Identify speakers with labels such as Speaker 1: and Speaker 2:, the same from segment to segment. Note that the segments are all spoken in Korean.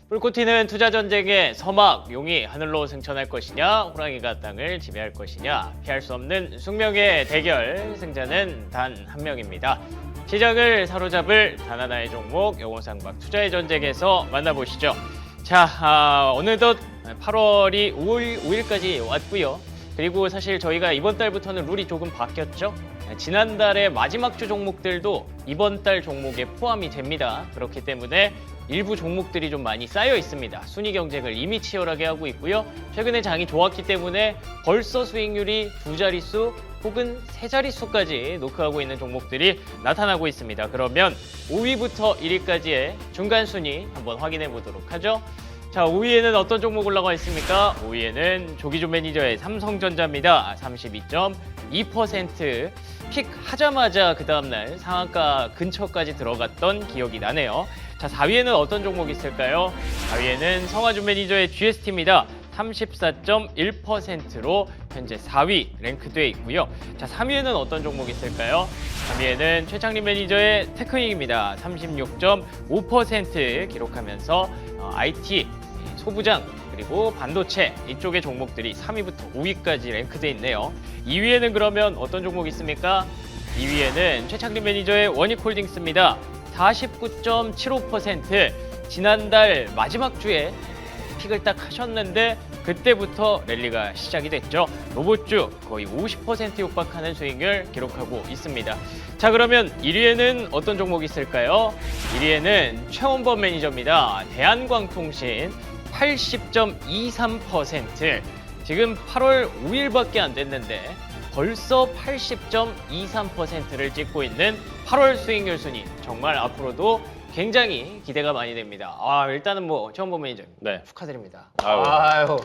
Speaker 1: 불꽃 튀는 투자 전쟁의 서막, 용이 하늘로 승천할 것이냐, 호랑이가 땅을 지배할 것이냐, 피할 수 없는 숙명의 대결, 승자는 단 한 명입니다. 시장을 사로잡을 단 하나의 종목, 영호상박 투자의 전쟁에서 만나보시죠. 자, 어느덧 8월이 5일까지 왔고요. 그리고 사실 저희가 이번 달부터는 룰이 조금 바뀌었죠. 지난달의 마지막 주 종목들도 이번 달 종목에 포함이 됩니다. 그렇기 때문에 일부 종목들이 좀 많이 쌓여 있습니다. 순위 경쟁을 이미 치열하게 하고 있고요. 최근에 장이 좋았기 때문에 벌써 수익률이 두 자릿수 혹은 세 자릿수까지 노크하고 있는 종목들이 나타나고 있습니다. 그러면 5위부터 1위까지의 중간 순위 한번 확인해 보도록 하죠. 자, 5위에는 어떤 종목 올라가 있습니까? 5위에는 조기조 매니저의 삼성전자입니다. 32.2%. 픽 하자마자 그 다음날 상한가 근처까지 들어갔던 기억이 나네요. 자, 4위에는 어떤 종목이 있을까요? 4위에는 성화준 매니저의 GST입니다. 34.1%로 현재 4위 랭크돼 있고요. 자, 3위에는 어떤 종목이 있을까요? 3위에는 최창림 매니저의 테크닉입니다. 36.5% 기록하면서 IT, 소부장, 그리고 반도체 이쪽의 종목들이 3위부터 5위까지 랭크돼 있네요. 2위에는 그러면 어떤 종목이 있습니까? 2위에는 최창림 매니저의 원익홀딩스입니다. 49.75%. 지난달 마지막 주에 픽을 딱 하셨는데 그때부터 랠리가 시작이 됐죠. 로봇주 거의 50% 육박하는 수익률 기록하고 있습니다. 자, 그러면 1위에는 어떤 종목이 있을까요? 1위에는 최원범 매니저입니다. 대한광통신 80.23%. 지금 8월 5일밖에 안 됐는데 벌써 80.23%를 찍고 있는 8월 수익률 순위. 정말 앞으로도 굉장히 기대가 많이 됩니다. 일단은 최원범 매니저
Speaker 2: 네.
Speaker 1: 축하드립니다.
Speaker 2: 아유.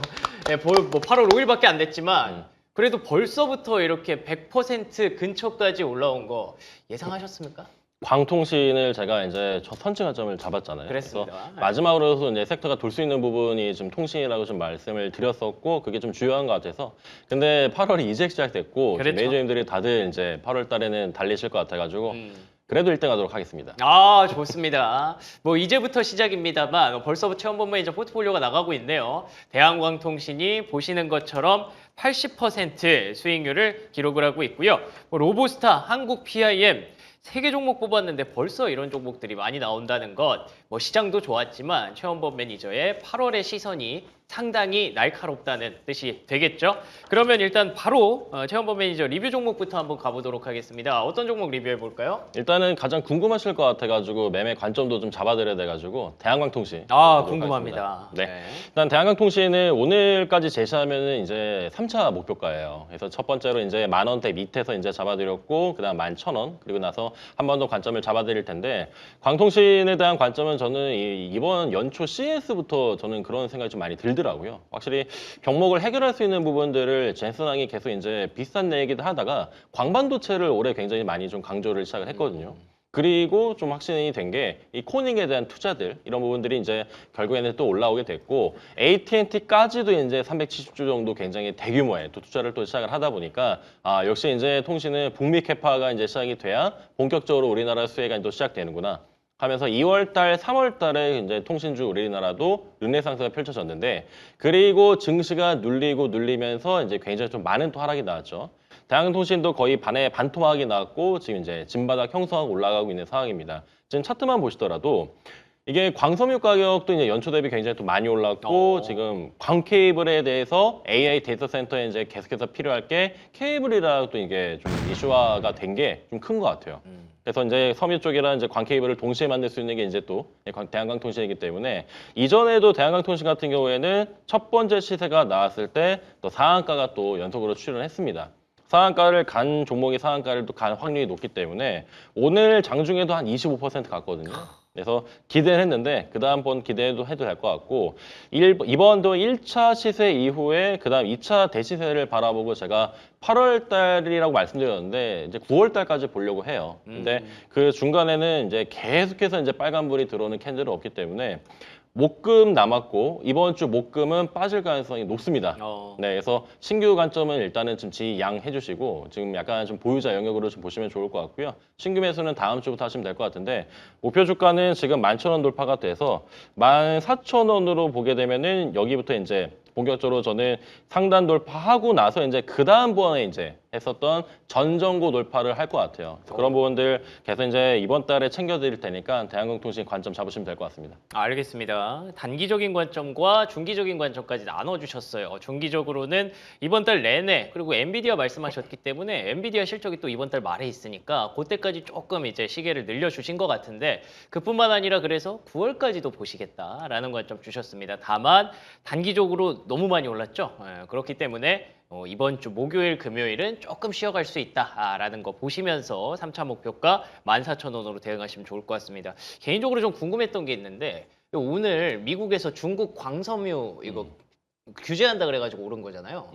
Speaker 1: 네, 8월 5일밖에 안 됐지만 그래도 벌써부터 이렇게 100% 근처까지 올라온 거 예상하셨습니까?
Speaker 2: 광통신을 제가 이제 첫 선취관점을 잡았잖아요.
Speaker 1: 그랬습니다.
Speaker 2: 그래서 마지막으로서 이제 섹터가 돌 수 있는 부분이 좀 통신이라고 좀 말씀을 드렸었고 그게 좀 주요한 것 같아서. 근데 8월이 이제 시작됐고
Speaker 1: 그랬죠.
Speaker 2: 매니저님들이 다들 이제 8월 달에는 달리실 것 같아가지고 그래도 1등 하도록 하겠습니다.
Speaker 1: 좋습니다. 이제부터 시작입니다만 벌써부터 최원범 매니저 포트폴리오가 나가고 있네요. 대한광통신이 보시는 것처럼 80% 수익률을 기록을 하고 있고요. 로보스타, 한국 PIM 3개 종목 뽑았는데 벌써 이런 종목들이 많이 나온다는 것. 시장도 좋았지만 최원범 매니저의 8월의 시선이 상당히 날카롭다는 뜻이 되겠죠. 그러면 일단 바로 최원범 매니저 리뷰 종목부터 한번 가보도록 하겠습니다. 어떤 종목 리뷰해 볼까요?
Speaker 2: 일단은 가장 궁금하실 것 같아가지고 매매 관점도 좀 잡아드려야 돼가지고 대한광통신.
Speaker 1: 궁금합니다.
Speaker 2: 네. 일단 대한광통신은 오늘까지 제시하면은 이제 3차 목표가예요. 그래서 첫 번째로 이제 10,000원대 밑에서 이제 잡아드렸고 그다음 11,000원 그리고 나서 한 번 더 관점을 잡아드릴 텐데 광통신에 대한 관점은 저는 이번 연초 CS부터 저는 그런 생각이 좀 많이 들더라고요. 확실히 병목을 해결할 수 있는 부분들을 젠슨항이 계속 이제 비싼 얘기도 하다가 광반도체를 올해 굉장히 많이 좀 강조를 시작을 했거든요. 그리고 좀 확신이 된 게 이 코닝에 대한 투자들 이런 부분들이 이제 결국에는 또 올라오게 됐고 AT&T까지도 이제 370조 정도 굉장히 대규모의 또 투자를 또 시작을 하다 보니까 역시 이제 통신은 북미 캐파가 이제 시작이 돼야 본격적으로 우리나라 수혜가 또 시작되는구나 하면서 2월달, 3월달에 이제 통신주 우리나라도 르네상스가 펼쳐졌는데 그리고 증시가 눌리면서 이제 굉장히 좀 많은 또 하락이 나왔죠. 대한통신도 거의 반토막이 나왔고 지금 이제 진바닥 형성하고 올라가고 있는 상황입니다. 지금 차트만 보시더라도 이게 광섬유 가격도 이제 연초 대비 굉장히 또 많이 올랐고 지금 광 케이블에 대해서 AI 데이터 센터에 이제 계속해서 필요할 게 케이블이라 또 이게 좀 이슈화가 된 게 좀 큰 것 같아요. 그래서 이제 섬유 쪽이랑 이제 광 케이블을 동시에 만들 수 있는 게 이제 또 대한광통신이기 때문에 이전에도 대한광통신 같은 경우에는 첫 번째 시세가 나왔을 때 또 상한가가 또 연속으로 출현했습니다. 상한가를 간 종목이 상한가를 또 간 확률이 높기 때문에 오늘 장중에도 한 25% 갔거든요. 그래서 기대를 했는데 그 다음번 기대도 해도 될 것 같고 이번도 1차 시세 이후에 그 다음 2차 대시세를 바라보고 제가 8월 달이라고 말씀드렸는데 이제 9월 달까지 보려고 해요. 근데 그 중간에는 이제 계속해서 이제 빨간불이 들어오는 캔들은 없기 때문에 목금 남았고 이번 주 목금은 빠질 가능성이 높습니다. 네, 그래서 신규 관점은 일단은 좀 지양해 주시고 지금 약간 좀 보유자 영역으로 좀 보시면 좋을 것 같고요. 신규 매수는 다음 주부터 하시면 될 것 같은데 목표 주가는 지금 11,000원 돌파가 돼서 14,000원으로 보게 되면은 여기부터 이제 본격적으로 저는 상단 돌파하고 나서 이제 그 다음번에 이제 했었던 전정고 돌파를 할 것 같아요. 그래서 그런 부분들 계속 이제 이번 달에 챙겨드릴 테니까 대한항공통신 관점 잡으시면 될 것 같습니다.
Speaker 1: 알겠습니다. 단기적인 관점과 중기적인 관점까지 나눠주셨어요. 중기적으로는 이번 달 내내 그리고 엔비디아 말씀하셨기 때문에 엔비디아 실적이 또 이번 달 말에 있으니까 그때까지 조금 이제 시계를 늘려주신 것 같은데 그뿐만 아니라 그래서 9월까지도 보시겠다라는 관점 주셨습니다. 다만 단기적으로 너무 많이 올랐죠. 그렇기 때문에 이번 주 목요일, 금요일은 조금 쉬어갈 수 있다라는 거 보시면서 3차 목표가 14,000원으로 대응하시면 좋을 것 같습니다. 개인적으로 좀 궁금했던 게 있는데 오늘 미국에서 중국 광섬유 이거 규제한다 그래가지고 오른 거잖아요.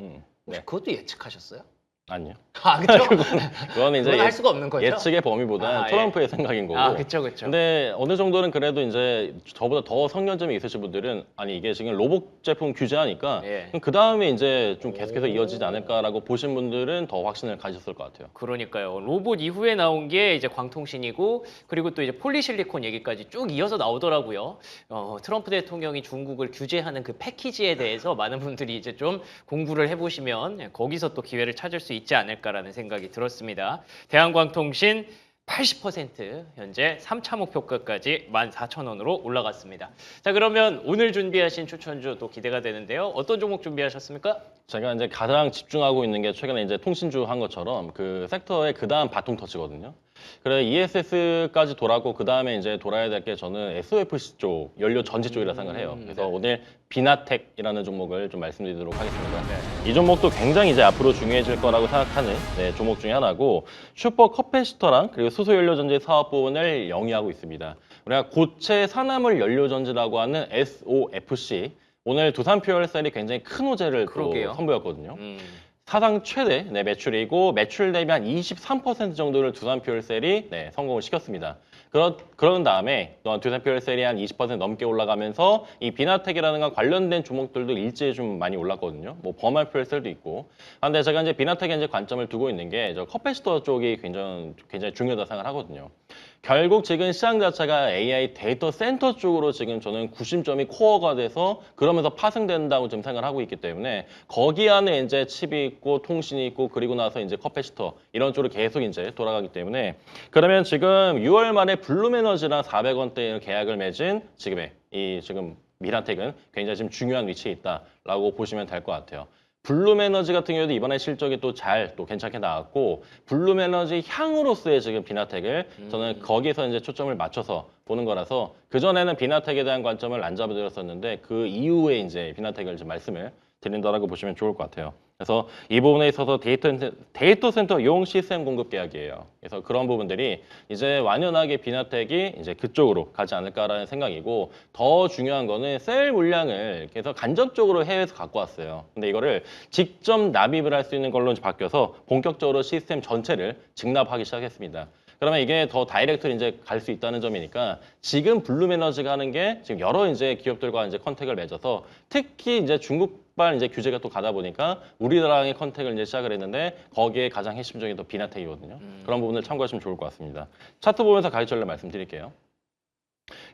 Speaker 2: 네.
Speaker 1: 그것도 예측하셨어요?
Speaker 2: 아니요.
Speaker 1: 아, 그렇죠.
Speaker 2: 그건 이제
Speaker 1: 그건 할 수가 없는 거죠.
Speaker 2: 예측의 범위보다는
Speaker 1: 아, 예.
Speaker 2: 트럼프의 생각인 거고.
Speaker 1: 그렇죠, 그렇죠.
Speaker 2: 근데 어느 정도는 그래도 이제 저보다 더 성견점이 있으신 분들은 아니 이게 지금 로봇 제품 규제하니까
Speaker 1: 예.
Speaker 2: 그 다음에 이제 좀 계속해서 이어지지 않을까라고 보신 분들은 더 확신을 가졌을 것 같아요.
Speaker 1: 그러니까요. 로봇 이후에 나온 게 이제 광통신이고 그리고 또 이제 폴리실리콘 얘기까지 쭉 이어서 나오더라고요. 트럼프 대통령이 중국을 규제하는 그 패키지에 대해서 많은 분들이 이제 좀 공부를 해보시면 거기서 또 기회를 찾을 수 있지 않을까라는 생각이 들었습니다. 대한광통신 80% 현재 3차 목표가까지 14,000원으로 올라갔습니다. 자, 그러면 오늘 준비하신 추천주 또 기대가 되는데요. 어떤 종목 준비하셨습니까?
Speaker 2: 제가 이제 가장 집중하고 있는 게 최근에 이제 통신주 한 것처럼 그 섹터의 그 다음 바통 터치거든요. 그래 ESS까지 돌았고 그 다음에 이제 돌아야 될 게 저는 SOFC 쪽 연료 전지 쪽이라 생각을 해요. 그래서
Speaker 1: 네.
Speaker 2: 오늘 비나텍이라는 종목을 좀 말씀드리도록 하겠습니다. 이 종목도 굉장히 이제 앞으로 중요해질 거라고 생각하는 종목 중에 하나고 슈퍼 커패시터랑 그리고 수소 연료 전지 사업 부분을 영위하고 있습니다. 우리가 고체 산화물 연료 전지라고 하는 SOFC 오늘 두산 퓨얼셀이 굉장히 큰 호재를 또
Speaker 1: 그러게요.
Speaker 2: 선보였거든요. 사상 최대 매출이고 매출 대비 한 23% 정도를 두산 퓨얼셀이 성공을 시켰습니다. 그런 다음에 또한 두산 퓨얼셀이 한 20% 넘게 올라가면서 이 비나텍이라는 건 관련된 종목들도 일제히 좀 많이 올랐거든요. 뭐 버마 퓨얼셀도 있고. 근데 제가 이제 비나텍에 이제 관점을 두고 있는 게 저 커패시터 쪽이 굉장히 중요하다고 생각을 하거든요. 결국 지금 시장 자체가 AI 데이터 센터 쪽으로 지금 저는 구심점이 코어가 돼서 그러면서 파생된다고 좀 생각을 하고 있기 때문에 거기 안에 이제 칩이 있고 통신이 있고 그리고 나서 이제 커패시터 이런 쪽으로 계속 이제 돌아가기 때문에 그러면 지금 6월 말에 블룸에너지랑 400원대 계약을 맺은 지금의 이 지금 미라텍은 굉장히 지금 중요한 위치에 있다라고 보시면 될 것 같아요. 블룸에너지 같은 경우도 이번에 실적이 또 괜찮게 나왔고 블룸에너지 향으로서의 지금 비나텍을 저는 거기서 이제 초점을 맞춰서 보는 거라서 그전에는 비나텍에 대한 관점을 안 잡아드렸었는데 그 이후에 이제 비나텍을 좀 말씀을 드린다라고 보시면 좋을 것 같아요. 그래서 이 부분에 있어서 데이터 센터용 시스템 공급 계약이에요. 그래서 그런 부분들이 이제 완연하게 비나텍이 이제 그쪽으로 가지 않을까라는 생각이고 더 중요한 거는 셀 물량을 계속 간접적으로 해외에서 갖고 왔어요. 근데 이거를 직접 납입을 할 수 있는 걸로 바뀌어서 본격적으로 시스템 전체를 직납하기 시작했습니다. 그러면 이게 더 다이렉트로 이제 갈 수 있다는 점이니까 지금 블룸에너지가 하는 게 지금 여러 이제 기업들과 이제 컨택을 맺어서 특히 이제 중국발 이제 규제가 또 가다 보니까 우리나라의 컨택을 이제 시작을 했는데 거기에 가장 핵심적인 또 비나텍이거든요. 그런 부분을 참고하시면 좋을 것 같습니다. 차트 보면서 가격 전략 말씀드릴게요.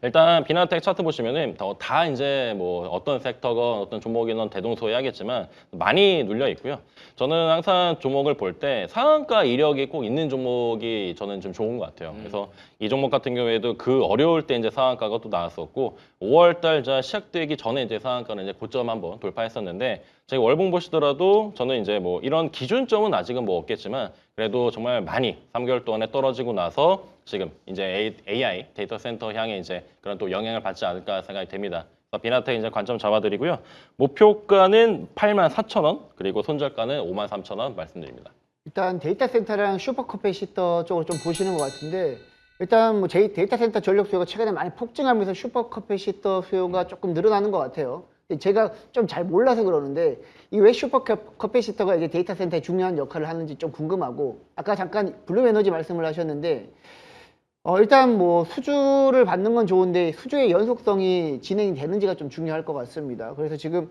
Speaker 2: 일단 비나텍 차트 보시면은 다 이제 뭐 어떤 섹터건 어떤 종목이건 대동소이하겠지만 많이 눌려 있고요. 저는 항상 종목을 볼 때 상한가 이력이 꼭 있는 종목이 저는 좀 좋은 것 같아요. 그래서 이 종목 같은 경우에도 그 어려울 때 이제 상한가가 또 나왔었고 5월달 시작되기 전에 이제 상한가는 이제 고점 한번 돌파했었는데 제가 월봉 보시더라도 저는 이제 뭐 이런 기준점은 아직은 뭐 없겠지만 그래도 정말 많이 3개월 동안에 떨어지고 나서 지금 이제 AI 데이터 센터 향해 이제 그런 또 영향을 받지 않을까 생각이 됩니다. 비나텍 이제 관점 잡아드리고요. 목표가는 84,000원 그리고 손절가는 53,000원 말씀드립니다.
Speaker 3: 일단 데이터 센터랑 슈퍼컴패시터 쪽으로 좀 보시는 것 같은데 일단 뭐 데이터 센터 전력 수요가 최근에 많이 폭증하면서 슈퍼컴패시터 수요가 조금 늘어나는 것 같아요. 제가 좀 잘 몰라서 그러는데 이 왜 슈퍼 커패시터가 이제 데이터 센터에 중요한 역할을 하는지 좀 궁금하고 아까 잠깐 블룸 에너지 말씀을 하셨는데 일단 뭐 수주를 받는 건 좋은데 수주의 연속성이 진행이 되는지가 좀 중요할 것 같습니다. 그래서 지금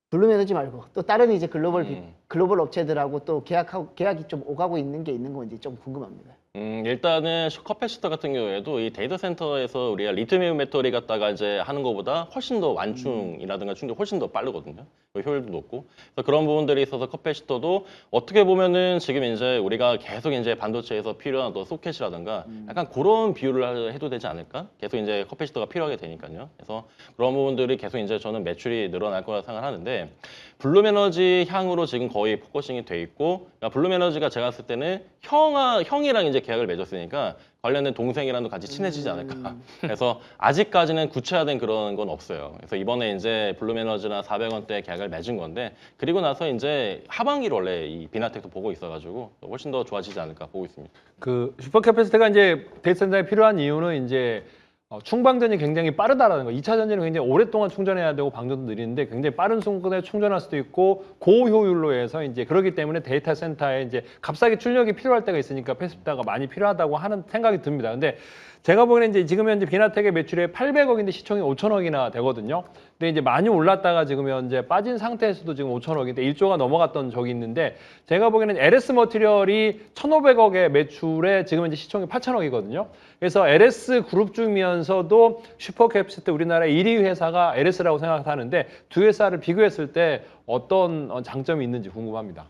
Speaker 3: 블룸 에너지 말고 또 다른 이제 글로벌 업체들하고 또 계약이 좀 오가고 있는 게 있는 건지 좀 궁금합니다.
Speaker 2: 일단은 슈퍼패시터 같은 경우에도 이 데이터 센터에서 우리가 리튬이온 배터리 갖다가 이제 하는 것보다 훨씬 더 완충이라든가 충전 훨씬 더 빠르거든요. 효율도 높고. 그래서 그런 부분들이 있어서 커패시터도 어떻게 보면은 지금 이제 우리가 계속 이제 반도체에서 필요한 또 소켓이라든가 약간 그런 비율을 해도 되지 않을까? 계속 이제 커패시터가 필요하게 되니까요. 그래서 그런 부분들이 계속 이제 저는 매출이 늘어날 거라 생각하는데 블룸 에너지 향으로 지금 거의 포커싱이 돼 있고 그러니까 블룸 에너지가 제가 봤을 때는 형이랑 이제 계약을 맺었으니까 관련된 동생이랑도 같이 친해지지 않을까. 그래서 아직까지는 구체화된 그런 건 없어요. 그래서 이번에 이제 블룸 에너지나 400원대 계약을 맺은 건데 그리고 나서 이제 하반기로 원래 이 비나텍도 보고 있어가지고 훨씬 더 좋아지지 않을까 보고 있습니다.
Speaker 4: 그 슈퍼 캐패시티가 이제 데이터 센터에 필요한 이유는 이제 충방전이 굉장히 빠르다라는 거. 2차 전지는 굉장히 오랫동안 충전해야 되고 방전도 느리는데 굉장히 빠른 순간에 충전할 수도 있고 고효율로 해서 이제 그렇기 때문에 데이터 센터에 이제 값싸게 출력이 필요할 때가 있으니까 패시피터가 많이 필요하다고 하는 생각이 듭니다. 근데 제가 보기에는 이제 지금 현재 비나텍의 매출이 800억인데 시총이 5천억이나 되거든요. 근데 이제 많이 올랐다가 지금 현재 빠진 상태에서도 지금 5천억인데 1조가 넘어갔던 적이 있는데 제가 보기에는 LS 머티리얼이 1,500억의 매출에 지금 현재 시총이 8천억이거든요. 그래서 LS 그룹 중이면서도 슈퍼캐패시티 우리나라의 1위 회사가 LS라고 생각하는데 두 회사를 비교했을 때 어떤 장점이 있는지 궁금합니다.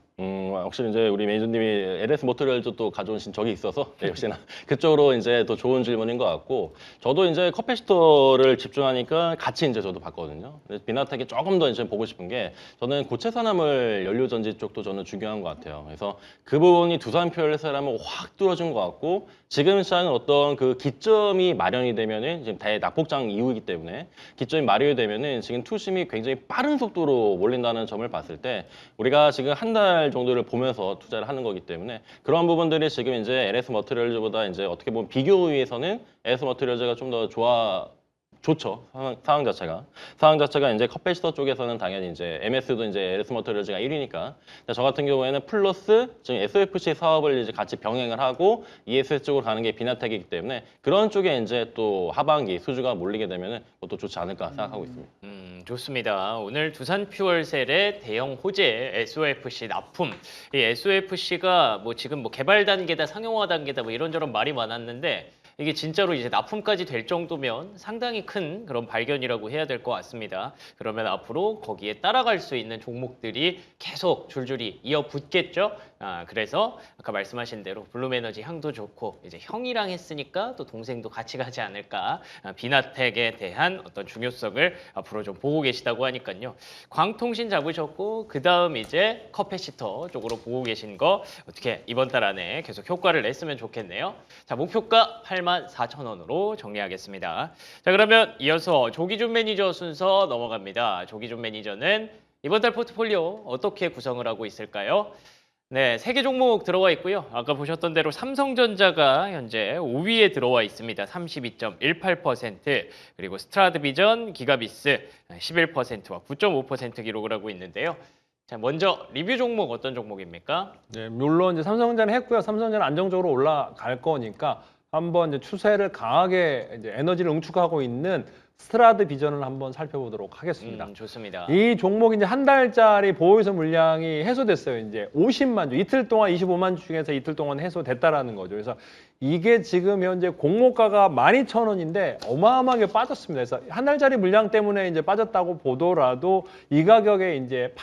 Speaker 2: 확실히 이제 우리 매니저님이 LS 모터리얼도 또 가져오신 적이 있어서 역시나 그쪽으로 이제 더 좋은 질문인 것 같고 저도 이제 커패시터를 집중하니까 같이 이제 저도 봤거든요. 비나텍이 조금 더 이제 보고 싶은 게 저는 고체 산화물 연료 전지 쪽도 저는 중요한 것 같아요. 그래서 그 부분이 두산 퓨얼사라면 확 뚫어진 것 같고 지금 시장은 어떤 그 기점이 마련이 되면은 지금 대낙폭장 이후이기 때문에 기점이 마련이 되면은 지금 투심이 굉장히 빠른 속도로 몰린다는 점을 봤을 때 우리가 지금 한 달 정도를 보면서 투자를 하는 거기 때문에 그런 부분들이 지금 이제 LS 머티리얼즈보다 이제 어떻게 보면 비교 우위에서는 LS 머티리얼즈가 좀 더 좋죠. 상황 자체가 이제 커패시터 쪽에서는 당연히 이제 MS도 이제 LS 머티리얼즈가 1위니까. 저 같은 경우에는 플러스 지금 SOFC 사업을 이제 같이 병행을 하고 ESS 쪽으로 가는 게 비나텍이기 때문에 그런 쪽에 이제 또 하반기 수주가 몰리게 되면은 그것도 좋지 않을까 생각하고 있습니다.
Speaker 1: 좋습니다. 오늘 두산 퓨얼셀의 대형 호재 SOFC 납품. 이 SOFC가 뭐 지금 뭐 개발 단계다 상용화 단계다 뭐 이런저런 말이 많았는데 이게 진짜로 이제 납품까지 될 정도면 상당히 큰 그런 발견이라고 해야 될 것 같습니다. 그러면 앞으로 거기에 따라갈 수 있는 종목들이 계속 줄줄이 이어붙겠죠. 그래서 아까 말씀하신 대로 블룸에너지 향도 좋고 이제 형이랑 했으니까 또 동생도 같이 가지 않을까. 비나텍에 대한 어떤 중요성을 앞으로 좀 보고 계시다고 하니까요. 광통신 잡으셨고 그 다음 이제 커패시터 쪽으로 보고 계신 거 어떻게 이번 달 안에 계속 효과를 냈으면 좋겠네요. 자, 목표가 84,000원으로 정리하겠습니다. 자, 그러면 이어서 조기준 매니저 순서 넘어갑니다. 조기준 매니저는 이번 달 포트폴리오 어떻게 구성을 하고 있을까요? 네, 3개 종목 들어와 있고요. 아까 보셨던 대로 삼성전자가 현재 5위에 들어와 있습니다. 32.18%, 그리고 스트라드비전, 기가비스 11%와 9.5% 기록을 하고 있는데요. 자, 먼저 리뷰 종목 어떤 종목입니까?
Speaker 4: 네, 물론 이제 삼성전자는 했고요. 삼성전자는 안정적으로 올라갈 거니까 한번 이제 추세를 강하게 이제 에너지를 응축하고 있는 스트라드 비전을 한번 살펴보도록 하겠습니다.
Speaker 1: 좋습니다.
Speaker 4: 이 종목이 이제 한 달짜리 보호유서 물량이 해소됐어요. 이제 50만 주, 이틀 동안 25만 주 중에서 이틀 동안 해소됐다라는 거죠. 그래서 이게 지금 현재 공모가가 12,000원인데 어마어마하게 빠졌습니다. 그래서 한 달짜리 물량 때문에 이제 빠졌다고 보더라도 이 가격에 이제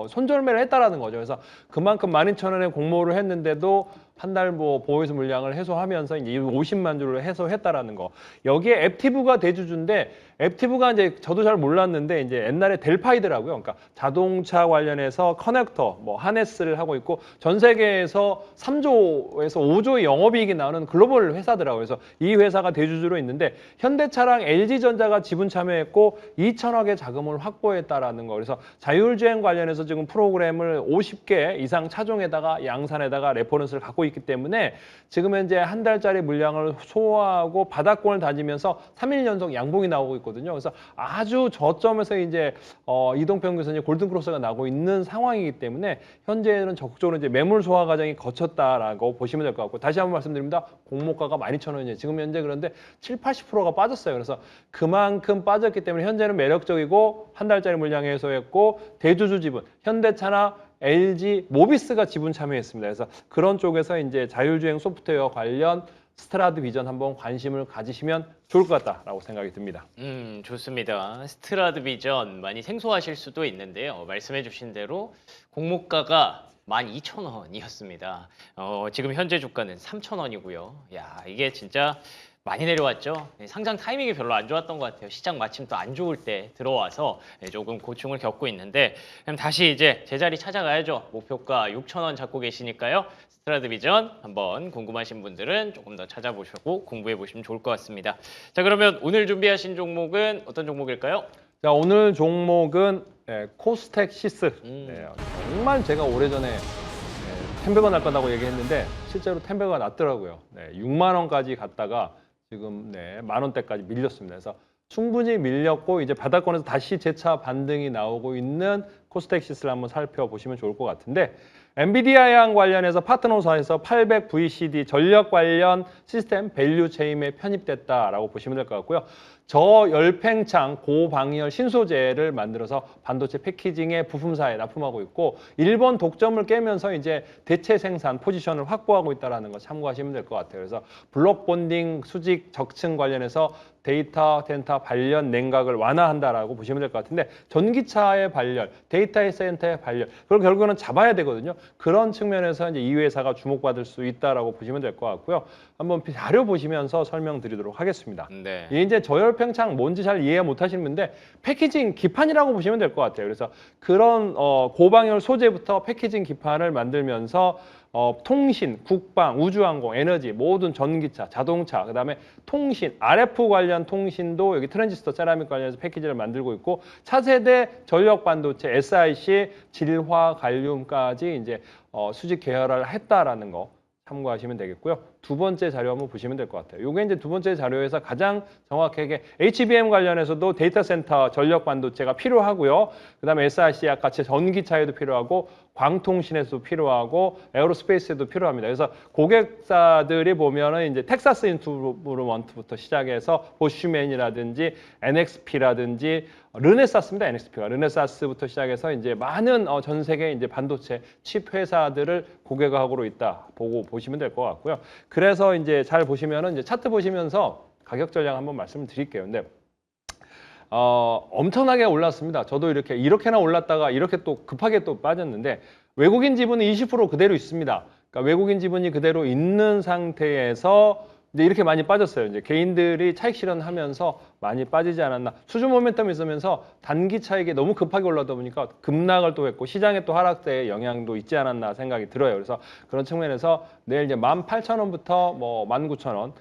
Speaker 4: 손절매를 했다라는 거죠. 그래서 그만큼 12,000원에 공모를 했는데도 한 달 뭐 보호유서 물량을 해소하면서 이제 50만 주를 해소했다라는 거. 여기에 앱티브가 대주주인데 앱티브가 이제 저도 잘 몰랐는데 이제 옛날에 델파이드라고요. 그러니까 자동차 관련해서 커넥터, 뭐 하네스를 하고 있고 전 세계에서 3조에서 5조의 영업이익이 나오는 글로벌 회사더라고요. 그래서 이 회사가 대주주로 있는데 현대차랑 LG전자가 지분 참여했고 2천억의 자금을 확보했다라는 거. 그래서 자율주행 관련해서 지금 프로그램을 50개 이상 차종에다가 양산에다가 레퍼런스를 갖고 있기 때문에 지금 현재 한 달짜리 물량을 소화하고 바닥권을 다지면서 3일 연속 양봉이 나오고 있고 있거든요. 그래서 아주 저점에서 이제 이동평균선 이제 골든크로스가 나고 있는 상황이기 때문에 현재는 적극적으로 이제 매물 소화 과정이 거쳤다라고 보시면 될 것 같고, 다시 한번 말씀드립니다. 공모가가 12,000원이에요. 지금 현재 그런데 70~80%가 빠졌어요. 그래서 그만큼 빠졌기 때문에 현재는 매력적이고 한 달짜리 물량 해소했고, 대주주 지분 현대차나 LG, 모비스가 지분 참여했습니다. 그래서 그런 쪽에서 이제 자율주행 소프트웨어 관련 스트라드 비전 한번 관심을 가지시면 좋을 것 같다라고 생각이 듭니다.
Speaker 1: 좋습니다. 스트라드 비전 많이 생소하실 수도 있는데요. 말씀해 주신 대로 공모가가 12,000원이었습니다. 지금 현재 주가는 3,000원이고요. 야, 이게 진짜 많이 내려왔죠. 상장 타이밍이 별로 안 좋았던 것 같아요. 시장 마침 또 안 좋을 때 들어와서 조금 고충을 겪고 있는데, 그럼 다시 이제 제자리 찾아가야죠. 목표가 6,000원 잡고 계시니까요. 스트라드 비전 한번 궁금하신 분들은 조금 더 찾아보시고 공부해 보시면 좋을 것 같습니다. 자, 그러면 오늘 준비하신 종목은 어떤 종목일까요?
Speaker 4: 자, 오늘 종목은 코스텍 시스. 정말 제가 오래전에 텐베가 날 거라고 얘기했는데 실제로 텐베가 났더라고요. 6만 원까지 갔다가 지금 10,000원대까지 밀렸습니다. 그래서 충분히 밀렸고 이제 바닥권에서 다시 재차 반등이 나오고 있는 코스텍 시스를 한번 살펴보시면 좋을 것 같은데, 엔비디아양 관련해서 파트너사에서 800VCD 전력 관련 시스템 밸류 체인에 편입됐다라고 보시면 될 것 같고요. 저열팽창 고방열 신소재를 만들어서 반도체 패키징의 부품사에 납품하고 있고, 일본 독점을 깨면서 이제 대체 생산 포지션을 확보하고 있다는 거 참고하시면 될 것 같아요. 그래서 블록 본딩 수직 적층 관련해서 데이터 센터 발열 냉각을 완화한다라고 보시면 될 것 같은데, 전기차의 발열, 데이터 센터의 발열, 그걸 결국은 잡아야 되거든요. 그런 측면에서 이제 이 회사가 주목받을 수 있다라고 보시면 될 것 같고요. 한번 자료 보시면서 설명드리도록 하겠습니다.
Speaker 1: 네.
Speaker 4: 이게 이제 저열팽창 뭔지 잘 이해 못 하시는데 패키징 기판이라고 보시면 될 것 같아요. 그래서 그런 고방열 소재부터 패키징 기판을 만들면서 통신, 국방, 우주항공, 에너지, 모든 전기차, 자동차, 그다음에 통신, RF 관련 통신도 여기 트랜지스터, 세라믹 관련해서 패키지를 만들고 있고, 차세대 전력 반도체, SiC, 질화, 갈륨까지 이제 수직 계열화를 했다라는 거 참고하시면 되겠고요. 두 번째 자료 한번 보시면 될 것 같아요. 이게 이제 두 번째 자료에서 가장 정확하게 HBM 관련해서도 데이터 센터 전력 반도체가 필요하고요. 그다음에 SiC 아까 전기차에도 필요하고, 광통신에도 필요하고, 에어로스페이스에도 필요합니다. 그래서 고객사들이 보면은 이제 텍사스 인스트루먼트부터 시작해서 보쉬맨이라든지 NXP라든지 르네사스입니다. NXP가 르네사스부터 시작해서 이제 많은 전 세계 이제 반도체 칩 회사들을 고객하고 있다 보고 보시면 될 것 같고요. 그래서 이제 잘 보시면은 이제 차트 보시면서 가격 전략 한번 말씀드릴게요. 근데 엄청나게 올랐습니다. 저도 이렇게나 올랐다가 이렇게 또 급하게 또 빠졌는데, 외국인 지분은 20% 그대로 있습니다. 그러니까 외국인 지분이 그대로 있는 상태에서 이제 이렇게 많이 빠졌어요. 이제 개인들이 차익 실현하면서 많이 빠지지 않았나. 수준 모멘텀이 있으면서 단기 차익이 너무 급하게 올라다 보니까 급락을 또 했고, 시장의 또 하락세의 영향도 있지 않았나 생각이 들어요. 그래서 그런 측면에서 내일 이제 18,000원부터 뭐 19,000원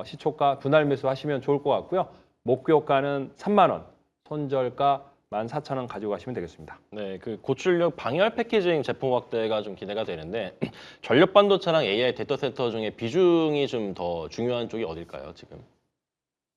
Speaker 4: 시초가 분할 매수하시면 좋을 것 같고요. 목표가는 3만 원, 손절가 14,000원 가지고 가시면 되겠습니다.
Speaker 2: 네, 그 고출력 방열 패키징 제품 확대가 좀 기대가 되는데, 전력 반도체랑 AI 데이터 센터 중에 비중이 좀 더 중요한 쪽이 어딜까요, 지금?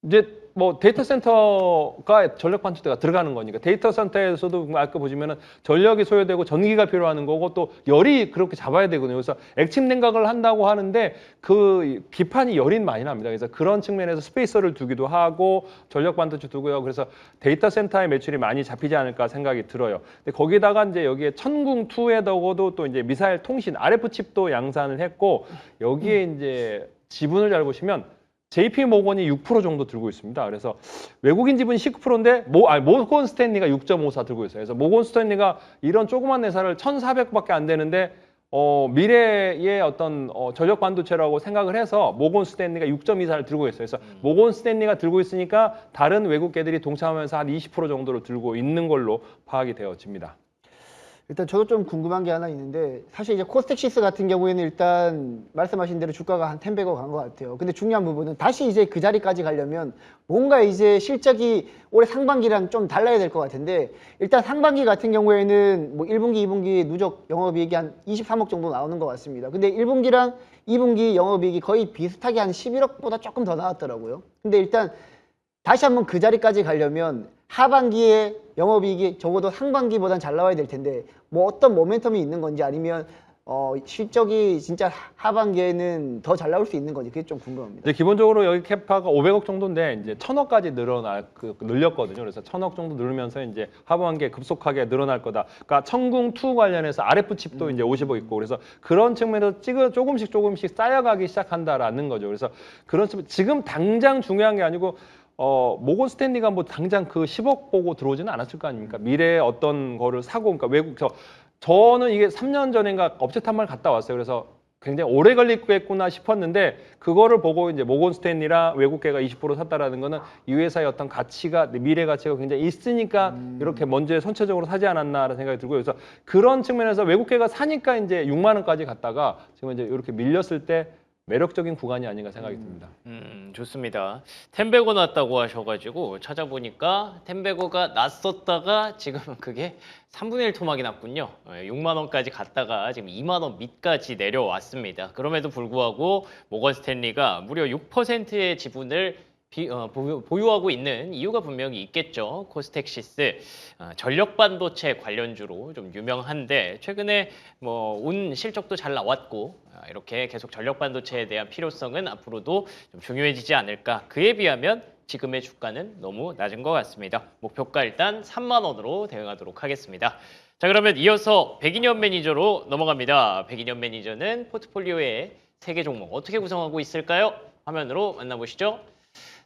Speaker 4: 이제 뭐 데이터 센터가 전력 반도체가 들어가는 거니까, 데이터 센터에서도 아까 보시면은 전력이 소요되고 전기가 필요한 거고, 또 열이 그렇게 잡아야 되거든요. 그래서 액침 냉각을 한다고 하는데 그 기판이 열이 많이 납니다. 그래서 그런 측면에서 스페이서를 두기도 하고 전력 반도체 두고요. 그래서 데이터 센터의 매출이 많이 잡히지 않을까 생각이 들어요. 근데 거기다가 이제 여기에 천궁 2에다가도 또 이제 미사일 통신 RF 칩도 양산을 했고, 여기에 이제 지분을 잘 보시면 JP 모건이 6% 정도 들고 있습니다. 그래서 외국인 지분이 19%인데 모건 스탠리가 6.54 들고 있어요. 그래서 모건 스탠리가 이런 조그만 회사를 1,400밖에 안 되는데 미래의 어떤 전력 반도체라고 생각을 해서 모건 스탠리가 6.24를 들고 있어요. 그래서 모건 스탠리가 들고 있으니까 다른 외국계들이 동참하면서 한 20% 정도를 들고 있는 걸로 파악이 되어집니다.
Speaker 3: 일단 저도 좀 궁금한 게 하나 있는데, 사실 이제 코스텍시스 같은 경우에는 일단 말씀하신 대로 주가가 한 10배가 간 것 같아요. 근데 중요한 부분은 다시 이제 그 자리까지 가려면 뭔가 이제 실적이 올해 상반기랑 좀 달라야 될 것 같은데, 일단 상반기 같은 경우에는 뭐 1분기, 2분기 누적 영업이익이 한 23억 정도 나오는 것 같습니다. 근데 1분기랑 2분기 영업이익이 거의 비슷하게 한 11억보다 조금 더 나왔더라고요. 근데 일단 다시 한번 그 자리까지 가려면 하반기에 영업이익이 적어도 상반기보단 잘 나와야 될 텐데 뭐 어떤 모멘텀이 있는 건지 아니면 실적이 진짜 하반기에는 더 잘 나올 수 있는 건지 그게 좀 궁금합니다.
Speaker 4: 이제 기본적으로 여기 캐파가 500억 정도인데 이제 1000억까지 늘렸거든요. 그래서 1000억 정도 늘면서 이제 하반기에 급속하게 늘어날 거다. 그러니까 천궁2 관련해서 RF 칩도 이제 50억 있고 그래서 그런 측면에서 조금씩 쌓여가기 시작한다라는 거죠. 그래서 그런 측면 지금 당장 중요한 게 아니고 모건 스탠리가 뭐 당장 그 10억 보고 들어오지는 않았을 거 아닙니까? 미래에 어떤 거를 사고 그러니까 저는 이게 3년 전인가 업체 탐방을 갔다 왔어요. 그래서 굉장히 오래 걸리겠구나 싶었는데 그거를 보고 이제 모건 스탠리랑 외국계가 20% 샀다라는 거는 이 회사의 어떤 가치가 미래 가치가 굉장히 있으니까 이렇게 먼저 선체적으로 사지 않았나라는 생각이 들고요. 그래서 그런 측면에서 외국계가 사니까 이제 6만 원까지 갔다가 지금 이제 이렇게 밀렸을 때 매력적인 구간이 아닌가 생각이 듭니다.
Speaker 1: 좋습니다. 텐베고 났다고 하셔가지고 찾아보니까 텐베고가 났었다가 지금 그게 3분의 1 토막이 났군요. 6만 원까지 갔다가 지금 2만 원 밑까지 내려왔습니다. 그럼에도 불구하고 모건 스탠리가 무려 6%의 지분을 보유하고 있는 이유가 분명히 있겠죠. 코스텍시스 전력 반도체 관련주로 좀 유명한데 최근에 뭐 운 실적도 잘 나왔고 이렇게 계속 전력 반도체에 대한 필요성은 앞으로도 좀 중요해지지 않을까. 그에 비하면 지금의 주가는 너무 낮은 것 같습니다. 목표가 일단 3만 원으로 대응하도록 하겠습니다. 자, 그러면 이어서 백인현 매니저로 넘어갑니다. 백인현 매니저는 포트폴리오의 3개 종목 어떻게 구성하고 있을까요? 화면으로 만나보시죠.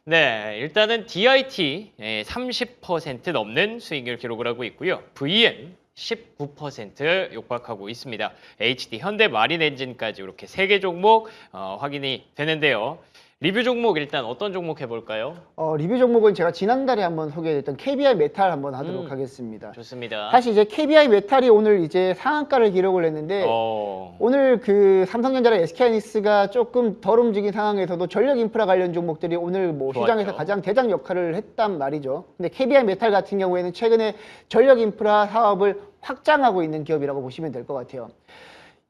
Speaker 1: 네, 일단은 DIT 30% 넘는 수익률 기록을 하고 있고요. VM 19% 육박하고 있습니다. HD 현대 마린 엔진까지 이렇게 3개 종목 확인이 되는데요. 리뷰 종목 일단 어떤 종목 해볼까요?
Speaker 3: 리뷰 종목은 제가 지난달에 한번 소개했던 KBI 메탈 한번 하도록 하겠습니다.
Speaker 1: 좋습니다.
Speaker 3: 사실 이제 KBI 메탈이 오늘 이제 상한가를 기록을 했는데 오늘 그 삼성전자랑 SK하이닉스가 조금 덜 움직인 상황에서도 전력 인프라 관련 종목들이 오늘 뭐
Speaker 1: 좋았죠.
Speaker 3: 시장에서 가장 대장 역할을 했단 말이죠. 근데 KBI 메탈 같은 경우에는 최근에 전력 인프라 사업을 확장하고 있는 기업이라고 보시면 될 것 같아요.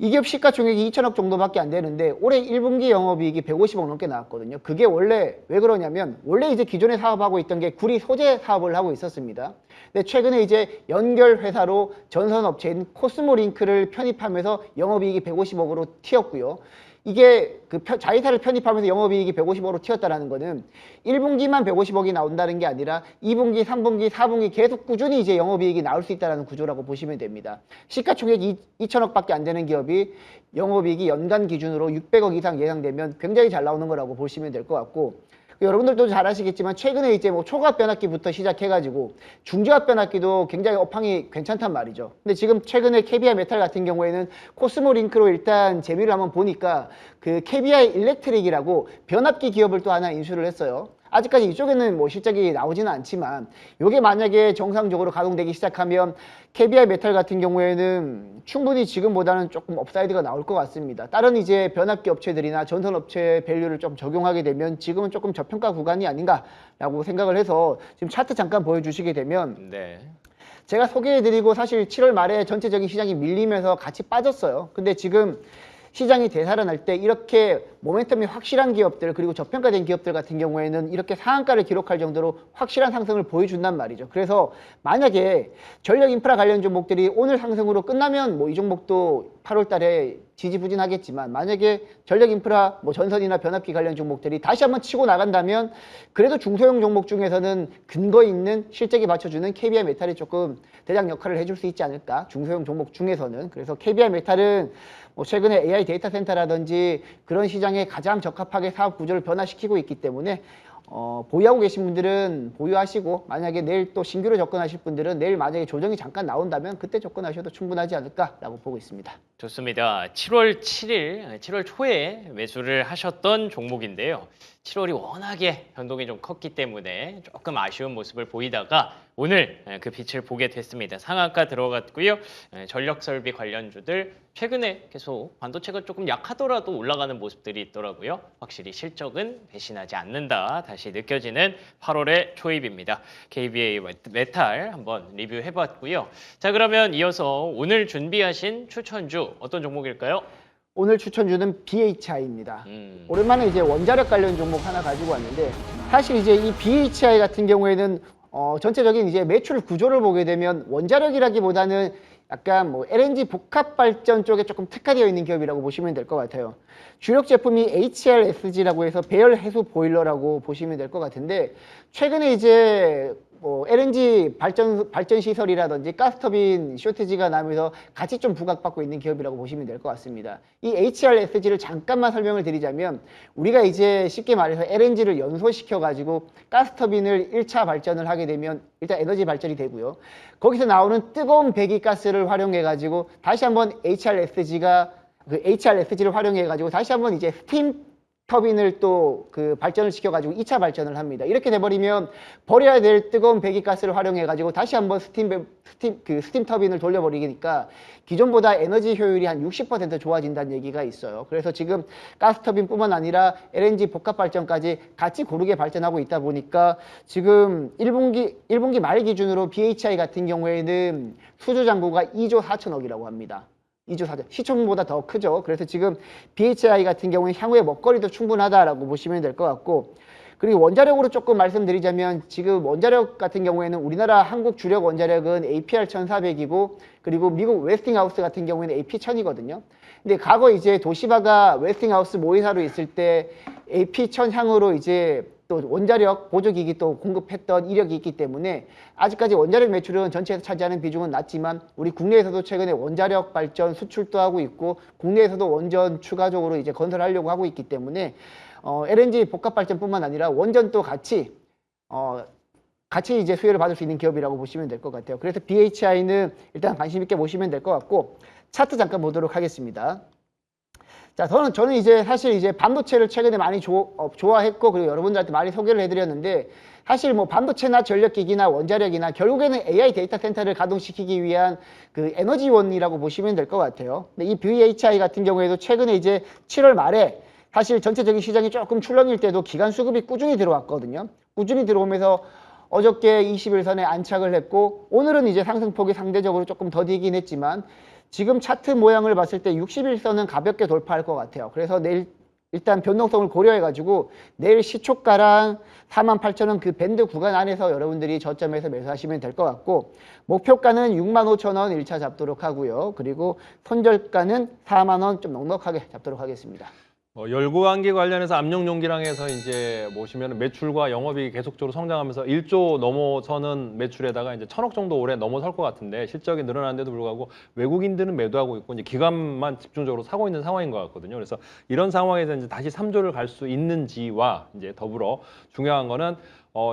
Speaker 3: 이 기업 시가총액이 2천억 정도밖에 안 되는데 올해 1분기 영업이익이 150억 넘게 나왔거든요. 그게 원래 왜 그러냐면 원래 이제 기존에 사업하고 있던 게 구리 소재 사업을 하고 있었습니다. 근데 최근에 이제 연결 회사로 전선 업체인 코스모링크를 편입하면서 영업이익이 150억으로 튀었고요. 이게 그 자회사를 편입하면서 영업이익이 150억으로 튀었다라는 거는 1분기만 150억이 나온다는 게 아니라 2분기, 3분기, 4분기 계속 꾸준히 이제 영업이익이 나올 수 있다는 구조라고 보시면 됩니다. 시가총액이 2천억밖에 안 되는 기업이 영업이익이 연간 기준으로 600억 이상 예상되면 굉장히 잘 나오는 거라고 보시면 될 것 같고 여러분들도 잘 아시겠지만 최근에 이제 뭐 초과압 변압기부터 시작해가지고 중저압 변압기도 굉장히 업황이 괜찮단 말이죠. 근데 지금 최근에 KBI 메탈 같은 경우에는 코스모링크로 일단 재미를 한번 보니까 그 KBI 일렉트릭이라고 변압기 기업을 또 하나 인수를 했어요. 아직까지 이쪽에는 뭐 실적이 나오지는 않지만 이게 만약에 정상적으로 가동되기 시작하면 KBI 메탈 같은 경우에는 충분히 지금보다는 조금 업사이드가 나올 것 같습니다. 다른 이제 변압기 업체들이나 전선 업체 밸류를 좀 적용하게 되면 지금은 조금 저평가 구간이 아닌가라고 생각을 해서 지금 차트 잠깐 보여주시게 되면 제가 소개해드리고 사실 7월 말에 전체적인 시장이 밀리면서 같이 빠졌어요. 근데 지금 시장이 되살아날 때 이렇게 모멘텀이 확실한 기업들 그리고 저평가된 기업들 같은 경우에는 이렇게 상한가를 기록할 정도로 확실한 상승을 보여준단 말이죠. 그래서 만약에 전력 인프라 관련 종목들이 오늘 상승으로 끝나면 뭐 이 종목도 8월 달에 지지부진하겠지만 만약에 전력 인프라 뭐 전선이나 변압기 관련 종목들이 다시 한번 치고 나간다면 그래도 중소형 종목 중에서는 근거 있는 실적이 받쳐주는 KBI 메탈이 조금 대장 역할을 해줄 수 있지 않을까 중소형 종목 중에서는. 그래서 KBI 메탈은 뭐 최근에 AI 데이터 센터라든지 그런 시장에 가장 적합하게 사업 구조를 변화시키고 있기 때문에 보유하고 계신 분들은 보유하시고 만약에 내일 또 신규로 접근하실 분들은 내일 만약에 조정이 잠깐 나온다면 그때 접근하셔도 충분하지 않을까라고 보고 있습니다.
Speaker 1: 좋습니다. 7월 7일, 7월 초에 매수를 하셨던 종목인데요. 7월이 워낙에 변동이 좀 컸기 때문에 조금 아쉬운 모습을 보이다가 오늘 그 빛을 보게 됐습니다. 상한가 들어갔고요. 전력 설비 관련주들 최근에 계속 반도체가 조금 약하더라도 올라가는 모습들이 있더라고요. 확실히 실적은 배신하지 않는다. 다시 느껴지는 8월의 초입입니다. KBI 메탈 한번 리뷰해봤고요. 자, 그러면 이어서 오늘 준비하신 추천주 어떤 종목일까요?
Speaker 3: 오늘 추천주는 BHI입니다.
Speaker 1: 음.
Speaker 3: 오랜만에 이제 원자력 관련 종목 하나 가지고 왔는데 사실 이제 이 BHI 같은 경우에는 전체적인 이제 매출 구조를 보게 되면 원자력이라기보다는 약간 뭐 LNG 복합 발전 쪽에 조금 특화되어 있는 기업이라고 보시면 될 것 같아요. 주력 제품이 HRSG라고 해서 배열 해수 보일러라고 보시면 될 것 같은데 최근에 이제 뭐 LNG 발전 시설이라든지 가스터빈 쇼티지가 나면서 같이 좀 부각받고 있는 기업이라고 보시면 될 것 같습니다. 이 HRSG를 잠깐만 설명을 드리자면 우리가 이제 쉽게 말해서 LNG를 연소시켜 가지고 가스터빈을 1차 발전을 하게 되면 일단 에너지 발전이 되고요. 거기서 나오는 뜨거운 배기가스를 활용해 가지고 다시 한번 HRSG를 활용해 가지고 다시 한번 이제 스팀 터빈을 또 그 발전을 시켜가지고 2차 발전을 합니다. 이렇게 돼버리면 버려야 될 뜨거운 배기가스를 활용해가지고 다시 한번 스팀 터빈을 돌려버리니까 기존보다 에너지 효율이 한 60% 좋아진다는 얘기가 있어요. 그래서 지금 가스 터빈뿐만 아니라 LNG 복합 발전까지 같이 고르게 발전하고 있다 보니까 지금 1분기 말 기준으로 BHI 같은 경우에는 수주 잔고가 2조 4천억이라고 합니다. 2조 4천, 시총보다 더 크죠. 그래서 지금 BHI 같은 경우는 향후에 먹거리도 충분하다라고 보시면 될 것 같고, 그리고 원자력으로 조금 말씀드리자면 지금 원자력 같은 경우에는 우리나라 한국 주력 원자력은 APR 1400이고 그리고 미국 웨스팅하우스 같은 경우에는 AP 1000이거든요. 근데 과거 이제 도시바가 웨스팅하우스 모의사로 있을 때 AP 1000 향으로 이제 또 원자력 보조기기 또 공급했던 이력이 있기 때문에 아직까지 원자력 매출은 전체에서 차지하는 비중은 낮지만 우리 국내에서도 최근에 원자력 발전 수출도 하고 있고 국내에서도 원전 추가적으로 이제 건설하려고 하고 있기 때문에 LNG 복합 발전뿐만 아니라 원전도 같이 이제 수혜를 받을 수 있는 기업이라고 보시면 될 것 같아요. 그래서 BHI는 일단 관심 있게 보시면 될 것 같고 차트 잠깐 보도록 하겠습니다. 자, 저는 이제 사실 이제 반도체를 최근에 많이 좋아했고 그리고 여러분들한테 많이 소개를 해드렸는데 사실 뭐 반도체나 전력기기나 원자력이나 결국에는 AI 데이터 센터를 가동시키기 위한 그 에너지원이라고 보시면 될 것 같아요. 근데 이 BHI 같은 경우에도 최근에 이제 7월 말에 사실 전체적인 시장이 조금 출렁일 때도 기관 수급이 꾸준히 들어왔거든요. 꾸준히 들어오면서 어저께 21선에 안착을 했고 오늘은 이제 상승폭이 상대적으로 조금 더디긴 했지만 지금 차트 모양을 봤을 때 61선은 가볍게 돌파할 것 같아요. 그래서 내일 일단 변동성을 고려해가지고 내일 시초가랑 48,000원 그 밴드 구간 안에서 여러분들이 저점에서 매수하시면 될 것 같고 목표가는 65,000원 1차 잡도록 하고요. 그리고 손절가는 4만원 좀 넉넉하게 잡도록 하겠습니다.
Speaker 4: 열구안기 관련해서 압력용기랑 해서 이제 보시면 매출과 영업이익이 계속적으로 성장하면서 1조 넘어서는 매출에다가 이제 1,000억 정도 올해 넘어설 것 같은데 실적이 늘어나는데도 불구하고 외국인들은 매도하고 있고 이제 기관만 집중적으로 사고 있는 상황인 것 같거든요. 그래서 이런 상황에서 이제 다시 3조를 갈 수 있는지와 이제 더불어 중요한 거는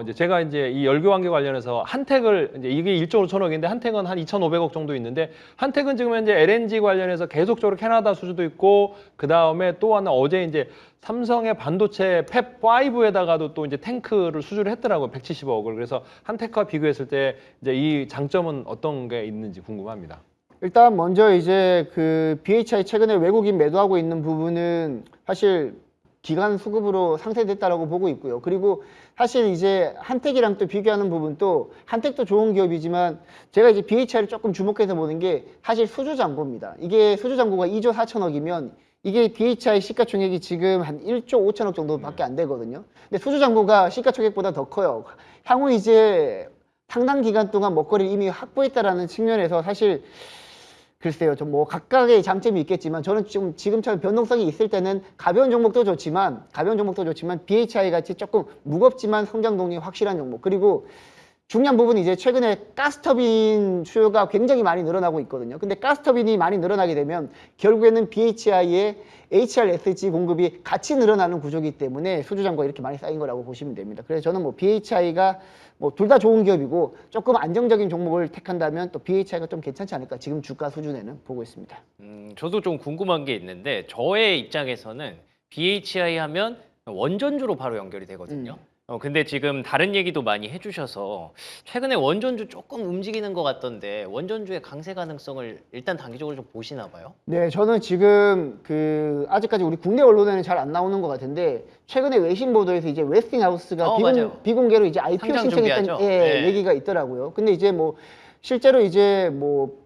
Speaker 4: 이제 제가 이제 이 열교환기 관련해서 한택을 이제 이게 1조 5천억인데 한택은 한 2,500억 정도 있는데 한택은 지금 현재 LNG 관련해서 계속적으로 캐나다 수주도 있고 그 다음에 또 하나 어제 이제 삼성의 반도체 팹5에다가도 또 이제 탱크를 수주를 했더라고요. 170억을. 그래서 한택과 비교했을 때 이제 이 장점은 어떤 게 있는지 궁금합니다.
Speaker 3: 일단 먼저 이제 그 BHI 최근에 외국인 매도하고 있는 부분은 사실 기관 수급으로 상쇄됐다라고 보고 있고요. 그리고 사실 이제 한택이랑 또 비교하는 부분도 한택도 좋은 기업이지만 제가 이제 BHI를 조금 주목해서 보는 게 사실 수주 잔고입니다. 이게 수주 잔고가 2조 4천억이면 이게 BHI 시가총액이 지금 한 1조 5천억 정도밖에 안 되거든요. 근데 수주 잔고가 시가총액보다 더 커요. 향후 이제 상당 기간 동안 먹거리를 이미 확보했다라는 측면에서 사실 글쎄요, 좀 뭐 각각의 장점이 있겠지만 저는 지금처럼 변동성이 있을 때는 가벼운 종목도 좋지만 BHI 같이 조금 무겁지만 성장 동력이 확실한 종목. 그리고 중요한 부분이 이제 최근에 가스터빈 수요가 굉장히 많이 늘어나고 있거든요. 근데 가스터빈이 많이 늘어나게 되면 결국에는 BHI의 HRSG 공급이 같이 늘어나는 구조이기 때문에 수주 잔고가 이렇게 많이 쌓인 거라고 보시면 됩니다. 그래서 저는 뭐 BHI가 뭐 둘 다 좋은 기업이고 조금 안정적인 종목을 택한다면 또 BHI가 좀 괜찮지 않을까 지금 주가 수준에는 보고 있습니다.
Speaker 1: 저도 좀 궁금한 게 있는데 저의 입장에서는 BHI 하면 원전주로 바로 연결이 되거든요. 근데 지금 다른 얘기도 많이 해주셔서 최근에 원전주 조금 움직이는 것 같던데 원전주의 강세 가능성을 일단 단기적으로 좀 보시나 봐요?
Speaker 3: 네, 저는 지금 아직까지 우리 국내 언론에는 잘 안 나오는 것 같은데 최근에 외신 보도에서 이제 웨스팅하우스가
Speaker 1: 맞아요.
Speaker 3: 비공개로 이제 IPO
Speaker 1: 상장
Speaker 3: 신청했던
Speaker 1: 준비하죠. 네.
Speaker 3: 얘기가 있더라고요. 근데 이제 뭐 실제로 이제 뭐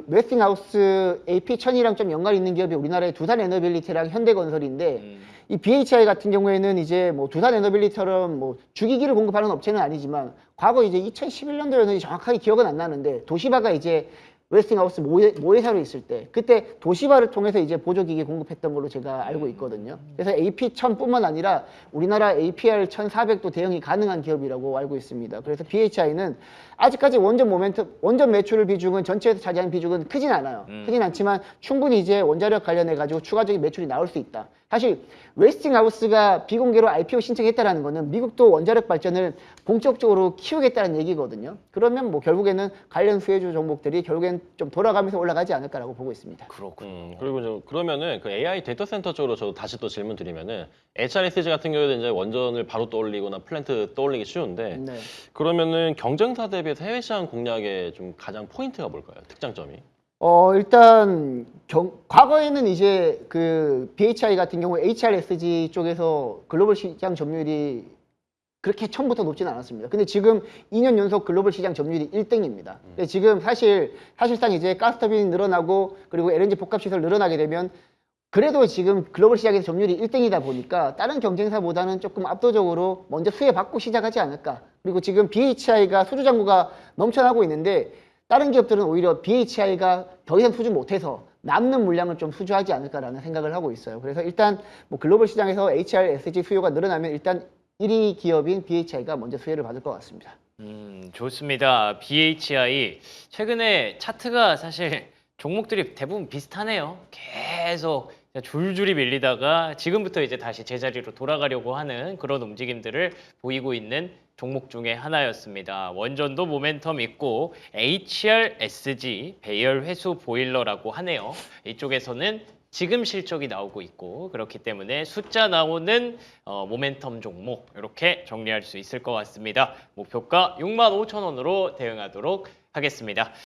Speaker 3: 웨스팅하우스 AP1000이랑 좀 연관이 있는 기업이 우리나라의 두산에너빌리티랑 현대건설인데 이 BHI 같은 경우에는 이제 뭐 두산에너빌리티처럼 뭐 주기기를 공급하는 업체는 아니지만 과거 이제 2011년도였는지 정확하게 기억은 안 나는데 도시바가 이제 웨스팅하우스 모회사로 있을 때 그때 도시바를 통해서 이제 보조기기 공급했던 걸로 제가 알고 있거든요. 그래서 AP1000뿐만 아니라 우리나라 APR1400도 대응이 가능한 기업이라고 알고 있습니다. 그래서 BHI는 아직까지 원전 매출 비중은 전체에서 차지하는 비중은 크진 않아요. 크진 않지만 충분히 이제 원자력 관련해 가지고 추가적인 매출이 나올 수 있다. 사실 웨스팅하우스가 비공개로 IPO 신청했다라는 거는 미국도 원자력 발전을 본격적으로 키우겠다는 얘기거든요. 그러면 뭐 결국에는 관련 수혜주 종목들이 결국엔 좀 돌아가면서 올라가지 않을까라고 보고 있습니다.
Speaker 1: 그렇군요.
Speaker 2: 그리고 그러면은 그 AI 데이터 센터 쪽으로 저도 다시 또 질문 드리면은 HRSG 같은 경우에는 이제 원전을 바로 떠올리거나 플랜트 떠올리기 쉬운데
Speaker 3: 네.
Speaker 2: 그러면은 경쟁사 대비해서 해외 시장 공략의 좀 가장 포인트가 뭘까요? 특장점이?
Speaker 3: 일단 과거에는 이제 그 BHI 같은 경우 HRSG 쪽에서 글로벌 시장 점유율이 그렇게 처음부터 높지는 않았습니다. 근데 지금 2년 연속 글로벌 시장 점유율이 1등입니다. 지금 사실상 이제 가스터빈 늘어나고 그리고 LNG 복합시설 늘어나게 되면 그래도 지금 글로벌 시장에서 점유율이 1등이다 보니까 다른 경쟁사보다는 조금 압도적으로 먼저 수혜받고 시작하지 않을까. 그리고 지금 BHI가 수주 잔고가 넘쳐나고 있는데 다른 기업들은 오히려 BHI가 더 이상 수주 못해서 남는 물량을 좀 수주하지 않을까라는 생각을 하고 있어요. 그래서 일단 뭐 글로벌 시장에서 HRSG 수요가 늘어나면 일단 1위 기업인 BHI가 먼저 수혜를 받을 것 같습니다.
Speaker 1: 좋습니다. BHI 최근에 차트가 사실 종목들이 대부분 비슷하네요. 계속 줄줄이 밀리다가 지금부터 이제 다시 제자리로 돌아가려고 하는 그런 움직임들을 보이고 있는 종목 중에 하나였습니다. 원전도 모멘텀 있고 HRSG 배열 회수 보일러라고 하네요. 이쪽에서는 지금 실적이 나오고 있고 그렇기 때문에 숫자 나오는 모멘텀 종목 이렇게 정리할 수 있을 것 같습니다. 목표가 65,000원으로 대응하도록 하겠습니다.